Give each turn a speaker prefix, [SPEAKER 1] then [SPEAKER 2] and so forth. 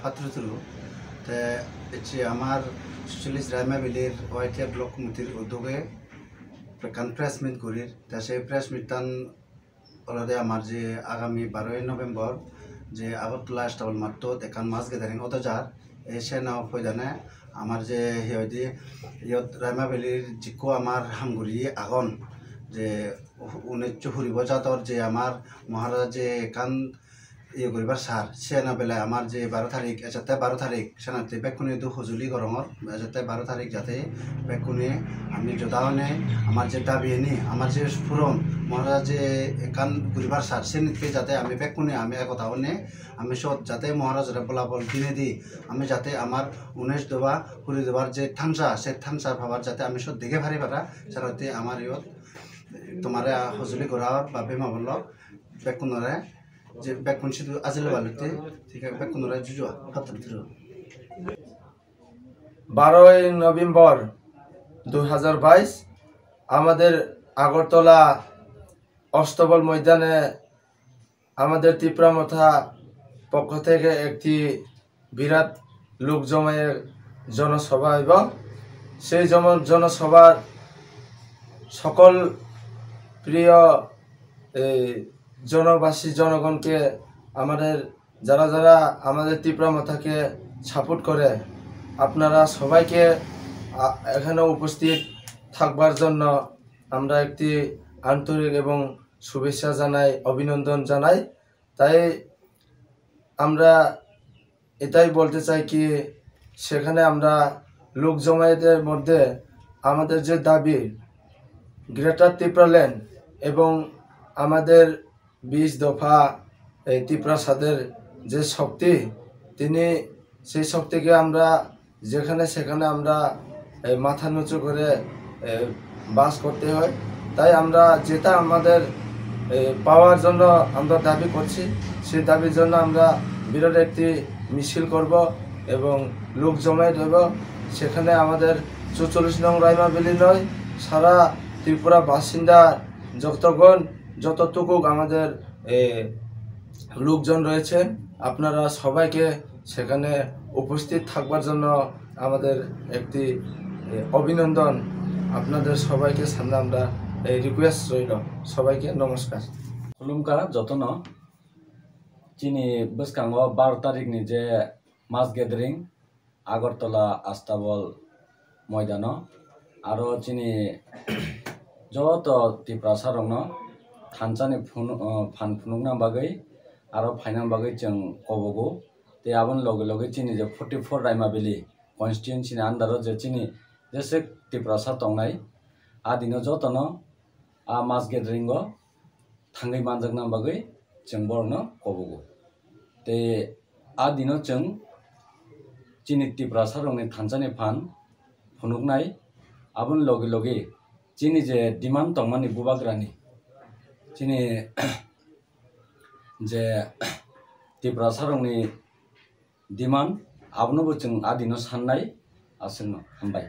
[SPEAKER 1] ফাত্রুতুরু তে এটি আমার সোশ্যালিস্ট রাইমাবিলির ওয়াইটিয়া ব্লক কমিটির উদ্যোগে প্রেস মিট করির তা সেই প্রেস মিটান অলরেডি আমার যে আগামী 12 নভেম্বর যে আগরতলা স্টাবল মাত্র এখান মাছ গেদারিং অতজার এই সেনাও ফৈদানে আমার যে হিয়দি ইয়ত রাইমাবিলির জিকো আমার হামগুড়ি আগন যে 19 বছর যে আমার মহারাজা যে এখান ইয়ে করিবার সার সেনা বেলায় আমার যে 12 তারিখ যাতে 12 তারিখ সেনাতে বেকুনি দু হজুলি গরমর যাতে 12 তারিখ যাতে বেকুনি আমি যোদাওনে আমার যে দাবি নি আমার যে ফুরন মহারাজা যে এখান করিবার সার সে নিতে যাতে আমি বেকুনি আমি একথা অনে আমি সব যাতে মহারাজরা বলাবল দিনে দি আমি যাতে আমার 19 দেবা 20 দেবার যে থানসা সে থানসা ভাবার যাতে আমি সব দেখে ভারি পারা সারাতে আমার ইয়ত তোমার হজুলি করার বাবে মাবল বেকুনরে যে বেকুন শুধু আজিলে বালুতে ঠিক আছে বেকুনরে জুজুয়া ফাত্রুতুরু
[SPEAKER 2] 12 নভেম্বর 2022 আমাদের আগরতলা অষ্টবল ময়দানে আমাদের ত্রিপুরামথা পক্ষ থেকে একটি বিরাট লোক জমায়ের জনসভা এবং সেই জনসভার সকল প্রিয় জনবাসী জনগণকে আমাদের যারা যারা আমাদের ত্রিপুরামথাকে সাপোর্ট করে আপনারা সবাইকে এখানে উপস্থিত থাকবার জন্য আমরা একটি আন্তরিক এবং শুভেচ্ছা জানাই অভিনন্দন জানাই তাই আমরা এটাই বলতে চাই কি সেখানে আমরা লোক জমায়েতের মধ্যে আমাদের যে দাবি গ্রেটার ত্রিপুরাল্যান্ড এবং আমাদের 20 দফা এই ত্রিপুরাসাদের যে শক্তি তিনি সেই শক্তিকে আমরা যেখানে সেখানে আমরা মাথা নিচু করে বাস করতে হয় তাই আমরা যেটা আমাদের পাওয়ার জন্য আমরা দাবি করছি সেই দাবির জন্য আমরা বিরাট একটি মিছিল করব এবং লোক জমায়েত হব সেখানে আমাদের 44 নং রাইমাবিলি নয় সারা ত্রিপুরা বাসিন্দা যতটুকু আমাদের লোকজন রয়েছেন আপনারা সবাইকে সেখানে উপস্থিত থাকবার জন্য আমাদের একটি অভিনন্দন আপনাদের সবাইকে সামনে আমরা রিকোয়েস্ট রইল সবাইকে নমস্কার
[SPEAKER 3] खुलुमका जतन चिनी बसकांगो 12 तारिखनि जे मास गैदरिंग आगरतला आस्ताबल मैदान आरो चिनी जत त्रिपुरा सारंनो थानसानि फान फुनुंना बागै आरो फाइना बागै जों कबगो ते आबन लगे लगे चिनी जे 44 राइमाबिलि कन्स्टिट्युएन्सिनि आन्दाराव जे चिनी जेसे त्रिपुरा सा तंनाय आदिनो जतन आ मास गैदरिंगो थांगै मानजागना बागै जों बरनो कबगो ते आ दिनो जों चिनी त्रिपुरा सारंनि थानसानि फान फुनुंनाय आबन लगे लगे चिनी जे डिमान्ड तंमानि बुबाग्रानि चिनी जे त्रिपुरा सारंनि डिमान्ड आबनोबो जों आ दिनो साननाय आसोनो हामबाय।